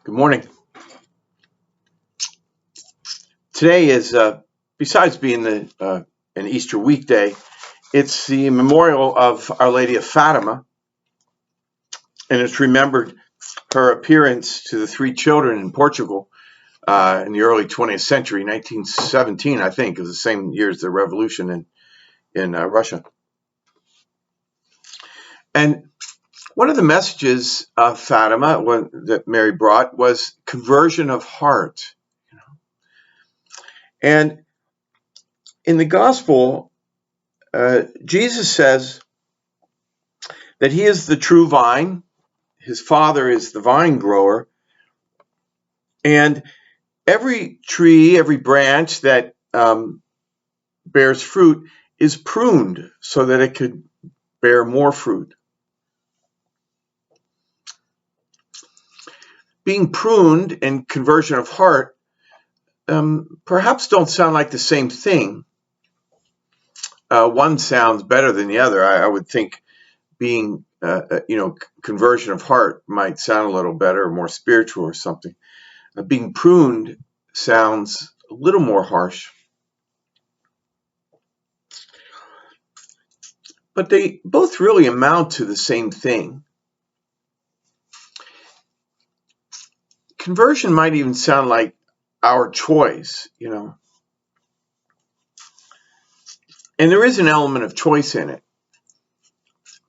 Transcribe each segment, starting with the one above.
Good morning. Today is, besides being an Easter weekday, it's the memorial of Our Lady of Fatima, and it's remembered her appearance to the three children in Portugal in the early 20th century, 1917, I think, is the same year as the revolution in Russia. And one of the messages of Fatima that Mary brought was conversion of heart. And in the gospel, Jesus says that he is the true vine, his father is the vine grower, and every tree, every branch that bears fruit is pruned so that it could bear more fruit. Being pruned and conversion of heart perhaps don't sound like the same thing. One sounds better than the other. I would think being, conversion of heart might sound a little better, more spiritual or something. Being pruned sounds a little more harsh. But they both really amount to the same thing. Conversion might even sound like our choice, And there is an element of choice in it.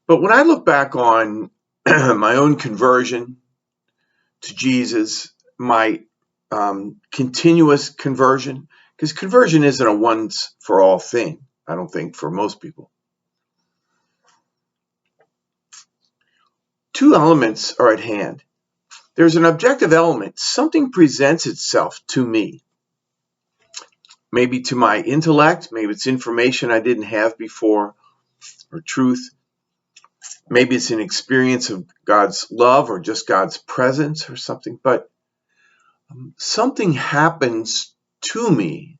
But when I look back on my own conversion to Jesus, my continuous conversion, because conversion isn't a once for all thing, I don't think, for most people. Two elements are at hand. There's an objective element. Something presents itself to me. Maybe to my intellect, maybe it's information I didn't have before, or truth. Maybe it's an experience of God's love or just God's presence or something. But something happens to me,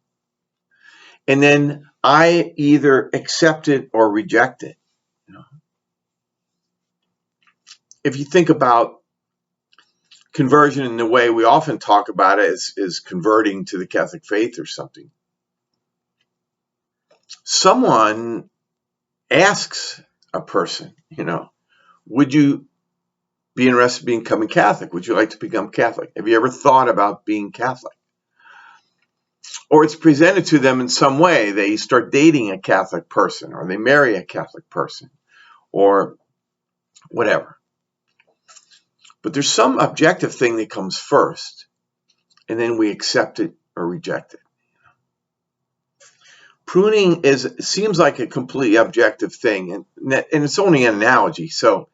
and then I either accept it or reject it. If you think about conversion in the way we often talk about it is converting to the Catholic faith or something. Someone asks a person, would you be interested in becoming Catholic? Would you like to become Catholic? Have you ever thought about being Catholic? Or it's presented to them in some way. They start dating a Catholic person, or they marry a Catholic person, or whatever. But there's some objective thing that comes first, and then we accept it or reject it. Pruning seems like a completely objective thing, and it's only an analogy, so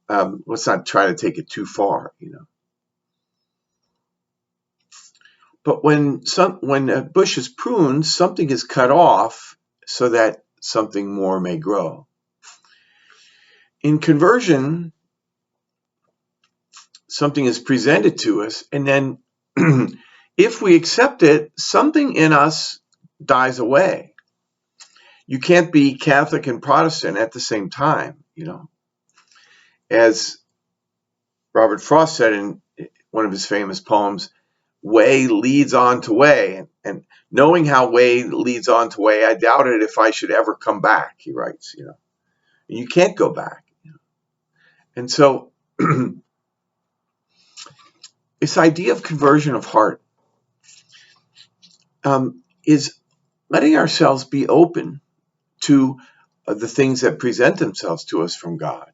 let's not try to take it too far, But when a bush is pruned, something is cut off so that something more may grow. In conversion, something is presented to us, and then if we accept it, something in us dies away. You can't be Catholic and Protestant at the same time, As Robert Frost said in one of his famous poems, way leads on to way. And knowing how way leads on to way, I doubted if I should ever come back, he writes, You can't go back. And so this idea of conversion of heart is letting ourselves be open to the things that present themselves to us from God,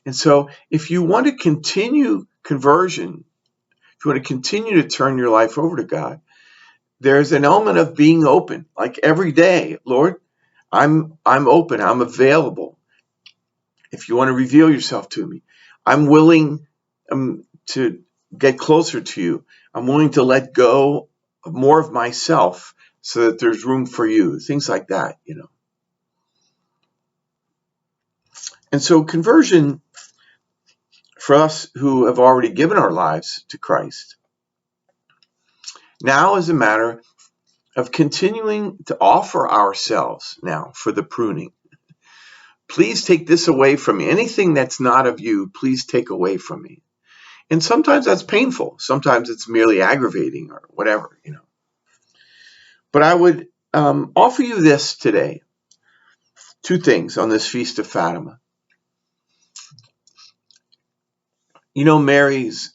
And so if you want to continue conversion, if you want to continue to turn your life over to God, there's an element of being open, like every day. Lord, I'm open, I'm available. If you want to reveal yourself to me, I'm willing to get closer to you. I'm willing to let go of more of myself so that there's room for you. Things like that, And so conversion, for us who have already given our lives to Christ, now is a matter of continuing to offer ourselves now for the pruning. Please take this away from me. Anything that's not of you, please take away from me. And sometimes that's painful. Sometimes it's merely aggravating or whatever, But I would offer you this today. Two things on this Feast of Fatima. Mary's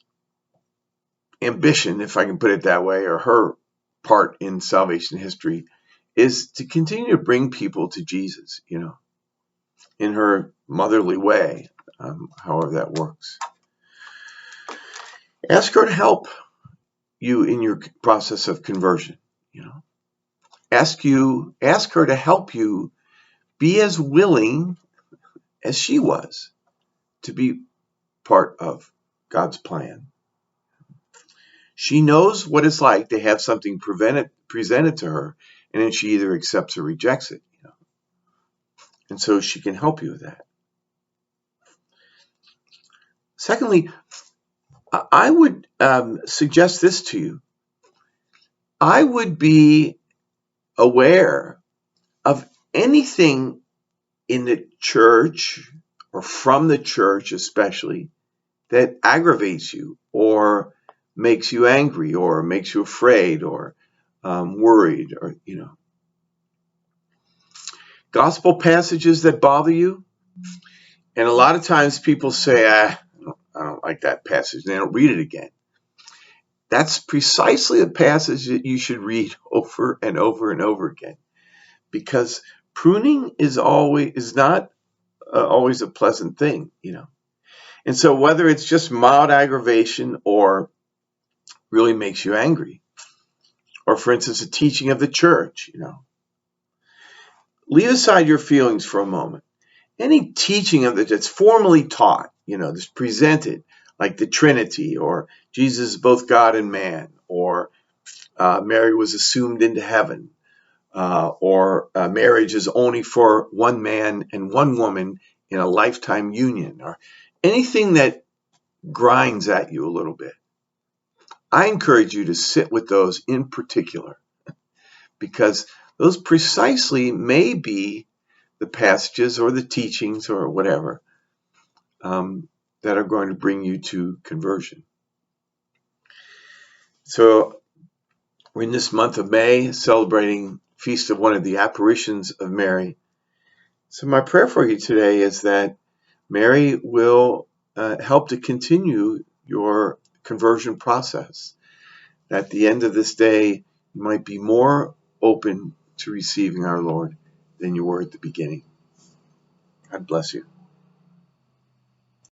ambition, if I can put it that way, or her part in salvation history, is to continue to bring people to Jesus, in her motherly way, however that works. Ask her to help you in your process of conversion, Ask her to help you be as willing as she was to be part of God's plan. She knows what it's like to have something presented to her, and then she either accepts or rejects it. And so she can help you with that. Secondly, I would suggest this to you. I would be aware of anything in the church, or from the church especially, that aggravates you or makes you angry or makes you afraid or worried, or gospel passages that bother you. And a lot of times people say, I don't like that passage, and they don't read it again. That's precisely the passage that you should read over and over and over again, because pruning is not always a pleasant thing, And so whether it's just mild aggravation or really makes you angry, or for instance, a teaching of the church, leave aside your feelings for a moment. Any teaching of that's formally taught, that's presented, like the Trinity, or Jesus is both God and man, or Mary was assumed into heaven, or marriage is only for one man and one woman in a lifetime union, or anything that grinds at you a little bit. I encourage you to sit with those in particular, because those precisely may be the passages or the teachings or whatever that are going to bring you to conversion. So we're in this month of May, celebrating Feast of one of the apparitions of Mary. So my prayer for you today is that Mary will help to continue your conversion process. At the end of this day, you might be more open to receiving our Lord than you were at the beginning. God bless you.